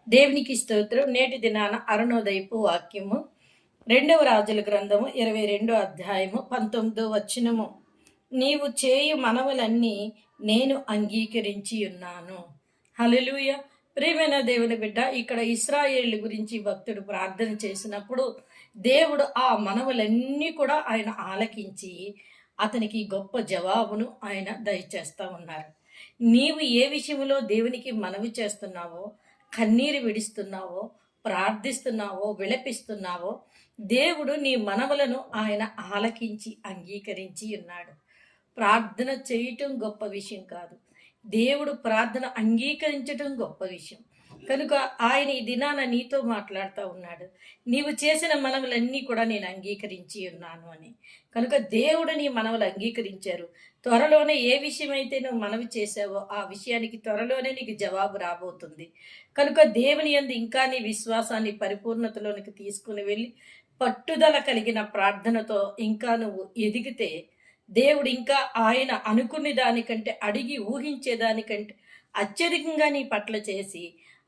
దేవునికి స్తోత్రం. నేటి దినాన అరుణోదయపు వాక్యము 2వ రాజుల గ్రంథము 22 అధ్యాయము 19 వచనము. నీవు చేయు మనవలన్నీ నేను అంగీకరించి ఉన్నాను. హల్లెలూయా. ప్రియమైన దేవుని బిడ్డ, ఇక్కడ ఇశ్రాయేలు గురించి భక్తుడు ప్రార్థన చేసినప్పుడు దేవుడు ఆ మనవలన్నీ కూడా ఆయన ఆలకించి అతనికి గొప్ప జవాబును ఆయన దయచేస్తూ ఉన్నారు. నీవు ఏ విషయంలో దేవునికి మనవి చేస్తున్నావో, కన్నీరు విడుస్తున్నావో, ప్రార్థిస్తున్నావో, విలపిస్తున్నావో, దేవుడు నీ మనవులను ఆయన ఆలకించి అంగీకరించి ఉన్నాడు. ప్రార్థన చేయటం గొప్ప విషయం కాదు, దేవుడు ప్రార్థన అంగీకరించటం గొప్ప విషయం. కనుక ఆయన ఈ దినాన నీతో మాట్లాడుతూ ఉన్నాడు. నీవు చేసిన మనవులన్నీ కూడా నేను అంగీకరించి ఉన్నాను అని. కనుక దేవుడు నీ మనవులు అంగీకరించారు. త్వరలోనే ఏ విషయమైతే నువ్వు మనవి చేసావో ఆ విషయానికి త్వరలోనే నీకు జవాబు రాబోతుంది. కనుక దేవుని యందు ఇంకా నీ విశ్వాసాన్ని పరిపూర్ణతలోనికి తీసుకుని వెళ్ళి పట్టుదల కలిగిన ప్రార్థనతో ఇంకా నువ్వు ఎదిగితే దేవుడు ఇంకా ఆయన అనుకునే దానికంటే, అడిగి ఊహించేదానికంటే అత్యధికంగా నీ పట్ల చేసి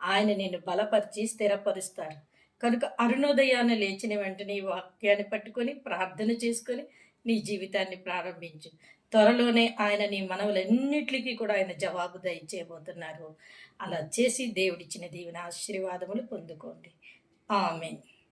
ఆయన నిన్ను బలపరిచి స్థిరపరుస్తారు. కనుక అరుణోదయాన్ని లేచిన వెంటనే ఈ వాక్యాన్ని పట్టుకొని ప్రార్థన చేసుకొని నీ జీవితాన్ని ప్రారంభించు. త్వరలోనే ఆయన నీ మనవులన్నిటికీ కూడా ఆయన జవాబు దయచేయబోతున్నారు. అలా చేసి దేవుడిచ్చిన దీవెన ఆశీర్వాదములు పొందుకోండి. ఆమేన్.